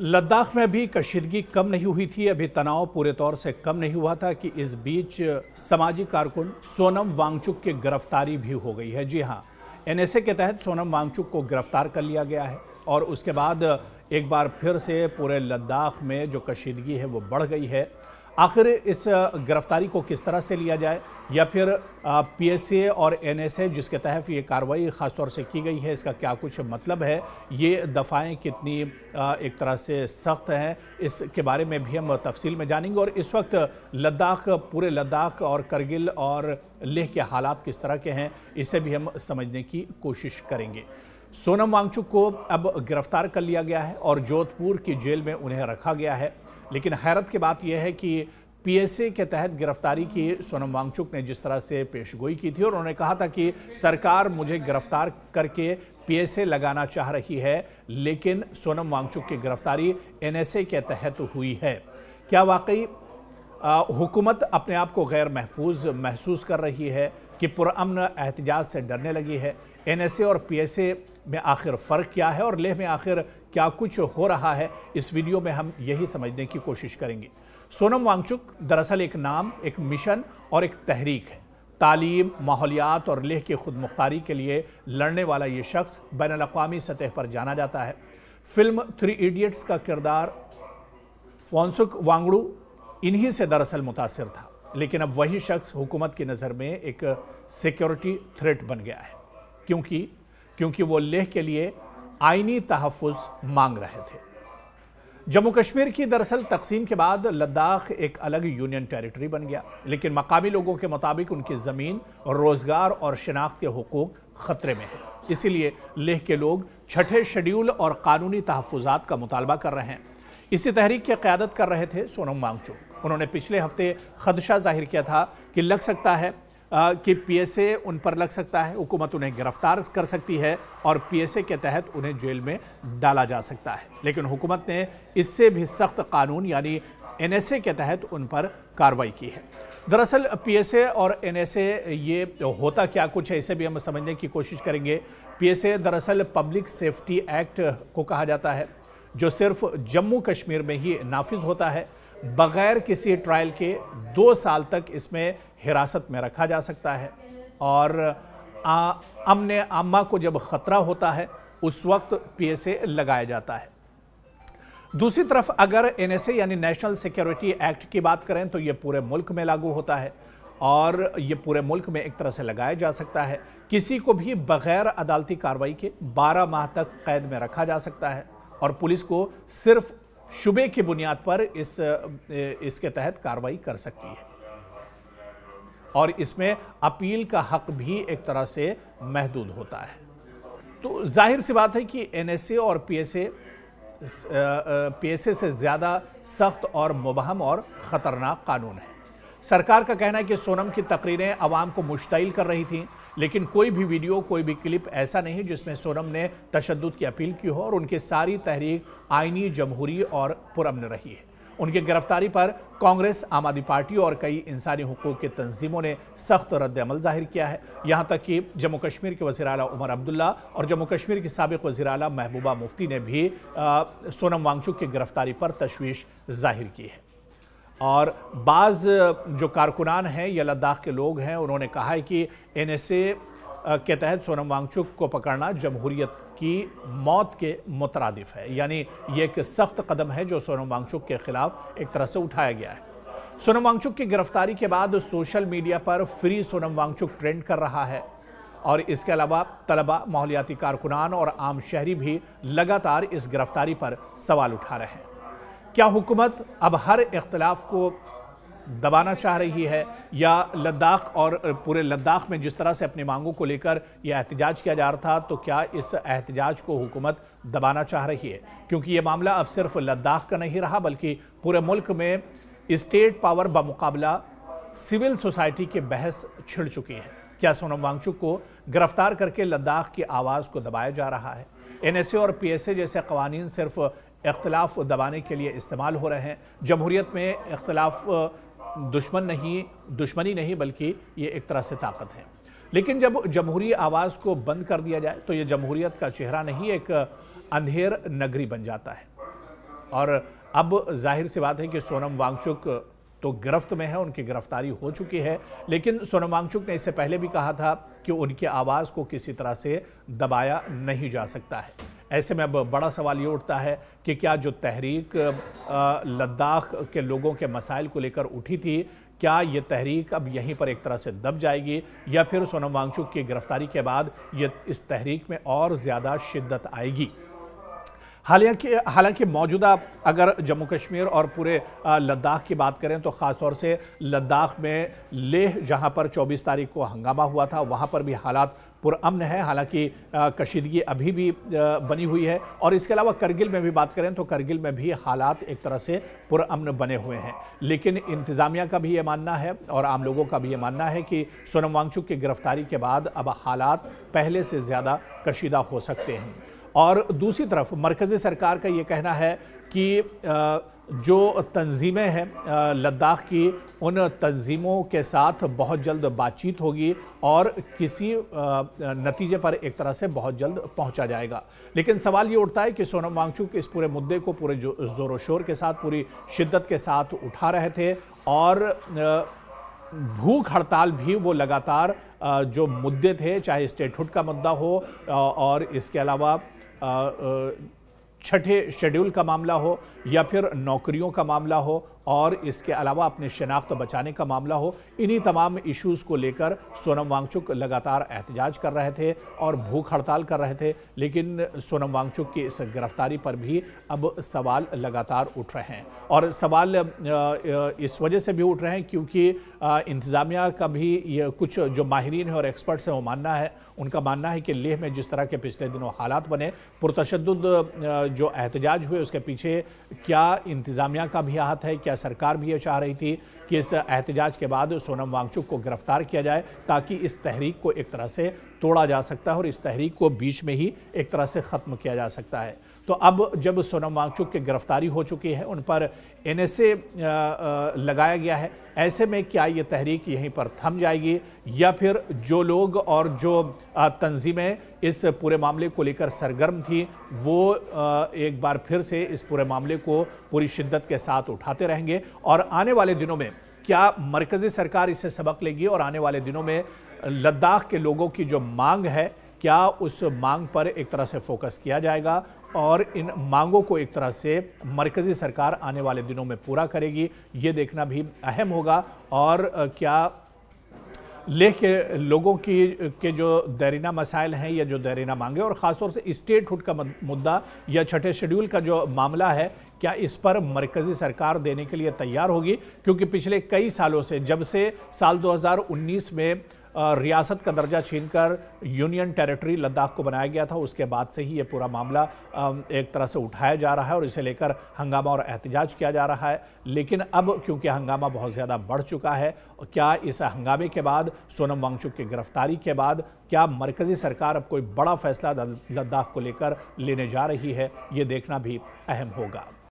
लद्दाख में भी कशीदगी कम नहीं हुई थी। अभी तनाव पूरे तौर से कम नहीं हुआ था कि इस बीच सामाजिक कारकुन सोनम वांगचुक की गिरफ्तारी भी हो गई है। जी हां, एनएसए के तहत सोनम वांगचुक को गिरफ्तार कर लिया गया है और उसके बाद एक बार फिर से पूरे लद्दाख में जो कशीदगी है वो बढ़ गई है। आखिर इस गिरफ्तारी को किस तरह से लिया जाए, या फिर पीएसए और एनएसए जिसके तहत ये कार्रवाई ख़ासतौर से की गई है, इसका क्या कुछ मतलब है, ये दफ़ाएं कितनी एक तरह से सख्त हैं, इसके बारे में भी हम तफसील में जानेंगे। और इस वक्त लद्दाख, पूरे लद्दाख और करगिल और लेह के हालात किस तरह के हैं, इसे भी हम समझने की कोशिश करेंगे। सोनम वांगचुक को अब गिरफ्तार कर लिया गया है और जोधपुर की जेल में उन्हें रखा गया है। लेकिन हैरत की बात यह है कि पीएसए के तहत गिरफ्तारी की सोनम वांगचुक ने जिस तरह से पेशगोई की थी और उन्होंने कहा था कि सरकार मुझे गिरफ्तार करके पीएसए लगाना चाह रही है, लेकिन सोनम वांगचुक की गिरफ्तारी एनएसए के तहत हुई है। क्या वाकई हुकूमत अपने आप को गैर महफूज महसूस कर रही है कि पुरअमन एहतजाज से डरने लगी है? एनएसए और पीएसए में आखिर फ़र्क क्या है और लेह में आखिर क्या कुछ हो रहा है, इस वीडियो में हम यही समझने की कोशिश करेंगे। सोनम वांगचुक दरअसल एक नाम, एक मिशन और एक तहरीक है। तालीम, माहौलियात और लेह की खुद मुख्तारी के लिए लड़ने वाला ये शख्स बैनुल-अक़वामी सतह पर जाना जाता है। फिल्म 3 इडियट्स का किरदार फोंसुक वांगडू इन्हीं से दरअसल मुतासिर था, लेकिन अब वही शख्स हुकूमत की नज़र में एक सिक्योरिटी थ्रेट बन गया है, क्योंकि वो लेह के लिए आईनी तहफ़्फ़ुज़ मांग रहे थे। जम्मू कश्मीर की दरअसल तकसीम के बाद लद्दाख एक अलग यूनियन टेरिटरी बन गया, लेकिन मकामी लोगों के मुताबिक उनकी ज़मीन और रोज़गार और शनाख्त के हुकूक ख़तरे में है। इसीलिए लेह के लोग छठे शेड्यूल और कानूनी तहफ़्फ़ुज़ात का मुतालबा कर रहे हैं। इसी तहरीक की क़यादत कर रहे थे सोनम वांगचुक। उन्होंने पिछले हफ्ते खदशा जाहिर किया था कि लग सकता है कि पीएसए उन पर लग सकता है, हुकूमत उन्हें गिरफ्तार कर सकती है और पीएसए के तहत उन्हें जेल में डाला जा सकता है। लेकिन हुकूमत ने इससे भी सख्त कानून यानी एनएसए के तहत उन पर कार्रवाई की है। दरअसल पीएसए और एनएसए ये होता क्या कुछ है, इसे भी हम समझने की कोशिश करेंगे। पीएसए दरअसल पब्लिक सेफ्टी एक्ट को कहा जाता है, जो सिर्फ जम्मू कश्मीर में ही नाफिज होता है। बगैर किसी ट्रायल के 2 साल तक इसमें हिरासत में रखा जा सकता है और अमन आमा को जब ख़तरा होता है उस वक्त पीएसए लगाया जाता है। दूसरी तरफ अगर एनएसए यानी नेशनल सिक्योरिटी एक्ट की बात करें तो ये पूरे मुल्क में लागू होता है और ये पूरे मुल्क में एक तरह से लगाया जा सकता है। किसी को भी बगैर अदालती कार्रवाई के 12 माह तक कैद में रखा जा सकता है और पुलिस को सिर्फ शुबे की बुनियाद पर इसके तहत कार्रवाई कर सकती है और इसमें अपील का हक भी एक तरह से महदूद होता है। तो जाहिर सी बात है कि एनएसए और पीएसए से ज़्यादा सख्त और मुबहम और ख़तरनाक कानून है। सरकार का कहना है कि सोनम की तकरीरें आवाम को मुश्तइल कर रही थीं, लेकिन कोई भी वीडियो, कोई भी क्लिप ऐसा नहीं जिसमें सोनम ने तशद्दुद की अपील की हो और उनकी सारी तहरीक आईनी, जमहूरी और पुरअमन रही है। उनकी गिरफ्तारी पर कांग्रेस, आम आदमी पार्टी और कई इंसानी हुकूक की तंजीमों ने सख्त रद्द-ए-अमल जाहिर किया है। यहाँ तक कि जम्मू कश्मीर के वज़ीर आला उमर अब्दुल्ला और जम्मू कश्मीर की साबिक़ वज़ीर आला महबूबा मुफ्ती ने भी सोनम वांगचुक की गिरफ्तारी पर तशवीश जाहिर की है। और बाज़ जो कारकुनान हैं या लद्दाख के लोग हैं, उन्होंने कहा है कि एनएसए के तहत सोनम वांगचुक को पकड़ना जमहूरियत की मौत के मुतरादिफ है, यानी ये एक सख्त कदम है जो सोनम वांगचुक के खिलाफ एक तरह से उठाया गया है। सोनम वांगचुक की गिरफ्तारी के बाद सोशल मीडिया पर फ्री सोनम वांगचुक ट्रेंड कर रहा है और इसके अलावा तलबा, माहौलियाती कारकुनान और आम शहरी भी लगातार इस गिरफ्तारी पर सवाल उठा रहे हैं। क्या हुकूमत अब हर इख्तिलाफ को दबाना चाह रही है, या लद्दाख और पूरे लद्दाख में जिस तरह से अपनी मांगों को लेकर यह एहतजाज किया जा रहा था, तो क्या इस एहतजाज को हुकूमत दबाना चाह रही है? क्योंकि ये मामला अब सिर्फ लद्दाख का नहीं रहा, बल्कि पूरे मुल्क में स्टेट पावर बमुकाबला सिविल सोसाइटी की बहस छिड़ चुकी है। क्या सोनम वांगचुक को गिरफ्तार करके लद्दाख की आवाज़ को दबाया जा रहा है? एनएसए और पीएसए जैसे कवानीन सिर्फ इख्तिलाफ दबाने के लिए इस्तेमाल हो रहे हैं। जमहूरियत में इख्तिलाफ दुश्मनी नहीं, बल्कि ये एक तरह से ताकत है। लेकिन जब जमहूरी आवाज़ को बंद कर दिया जाए तो ये जमहूरियत का चेहरा नहीं, एक अंधेर नगरी बन जाता है। और अब जाहिर सी बात है कि सोनम वांगचुक तो गिरफ्त में है, उनकी गिरफ्तारी हो चुकी है, लेकिन सोनम वांगचुक ने इससे पहले भी कहा था कि उनकी आवाज़ को किसी तरह से दबाया नहीं जा सकता है। ऐसे में अब बड़ा सवाल ये उठता है कि क्या जो तहरीक लद्दाख के लोगों के मसाइल को लेकर उठी थी, क्या ये तहरीक अब यहीं पर एक तरह से दब जाएगी या फिर सोनम वांगचुक की गिरफ्तारी के बाद ये इस तहरीक में और ज़्यादा शिद्दत आएगी। हालांकि मौजूदा अगर जम्मू कश्मीर और पूरे लद्दाख की बात करें तो ख़ासतौर से लद्दाख में लेह जहां पर 24 तारीख को हंगामा हुआ था, वहां पर भी हालात पुरअमन है। हालांकि कशीदगी अभी भी बनी हुई है और इसके अलावा करगिल में भी बात करें तो करगिल में भी हालात एक तरह से पुरअमन बने हुए हैं। लेकिन इंतज़ामिया का भी ये मानना है और आम लोगों का भी ये मानना है कि सोनम वांगचुक की गिरफ्तारी के बाद अब हालात पहले से ज़्यादा कशीदा हो सकते हैं। और दूसरी तरफ मरकज़ी सरकार का ये कहना है कि जो तंजीमें हैं लद्दाख की, उन तंजीमों के साथ बहुत जल्द बातचीत होगी और किसी नतीजे पर एक तरह से बहुत जल्द पहुंचा जाएगा। लेकिन सवाल ये उठता है कि सोनम वांगचुक इस पूरे मुद्दे को पूरे ज़ोर शोर के साथ, पूरी शिद्दत के साथ उठा रहे थे और भूख हड़ताल भी वो लगातार जो मुद्दे थे, चाहे स्टेटहुड का मुद्दा हो और इसके अलावा छठे शेड्यूल का मामला हो या फिर नौकरियों का मामला हो और इसके अलावा अपनी शनाख्त बचाने का मामला हो, इन्हीं तमाम इश्यूज़ को लेकर सोनम वांगचुक लगातार एहतजाज कर रहे थे और भूख हड़ताल कर रहे थे। लेकिन सोनम वांगचुक की इस गिरफ्तारी पर भी अब सवाल लगातार उठ रहे हैं और सवाल इस वजह से भी उठ रहे हैं क्योंकि इंतज़ामिया का भी ये कुछ जो माहिरीन हैं और एक्सपर्ट्स हैं उनका मानना है कि लेह में जिस तरह के पिछले दिनों हालात बने, पुरतशद्दुद जो एहतजाज हुए, उसके पीछे क्या इंतज़ामिया का भी हाथ है, क्या सरकार भी ये चाह रही थी कि इस एहतजाज के बाद सोनम वांगचुक को गिरफ्तार किया जाए ताकि इस तहरीक को एक तरह से तोड़ा जा सकता है और इस तहरीक को बीच में ही एक तरह से ख़त्म किया जा सकता है। तो अब जब सोनम वांगचुक की गिरफ्तारी हो चुकी है, उन पर NSA लगाया गया है, ऐसे में क्या ये तहरीक यहीं पर थम जाएगी या फिर जो लोग और जो तंजीमें इस पूरे मामले को लेकर सरगर्म थी वो एक बार फिर से इस पूरे मामले को पूरी शिद्दत के साथ उठाते रहेंगे और आने वाले दिनों में क्या मरकज़ी सरकार इससे सबक लेगी और आने वाले दिनों में लद्दाख के लोगों की जो मांग है, क्या उस मांग पर एक तरह से फोकस किया जाएगा और इन मांगों को एक तरह से मरकज़ी सरकार आने वाले दिनों में पूरा करेगी, ये देखना भी अहम होगा। और क्या लेह के लोगों के जो दैरीना मसाइल हैं या जो दैरीना मांगे और ख़ासतौर से स्टेटहुड का मुद्दा या छठे शेड्यूल का जो मामला है, क्या इस पर मरकज़ी सरकार देने के लिए तैयार होगी? क्योंकि पिछले कई सालों से, जब से साल 2019 में रियासत का दर्जा छीनकर यूनियन टेरिटरी लद्दाख को बनाया गया था, उसके बाद से ही ये पूरा मामला एक तरह से उठाया जा रहा है और इसे लेकर हंगामा और एहतजाज किया जा रहा है। लेकिन अब क्योंकि हंगामा बहुत ज़्यादा बढ़ चुका है, क्या इस हंगामे के बाद, सोनम वांगचुक की गिरफ्तारी के बाद, क्या मरकज़ी सरकार अब कोई बड़ा फैसला लद्दाख को लेकर लेने जा रही है, ये देखना भी अहम होगा।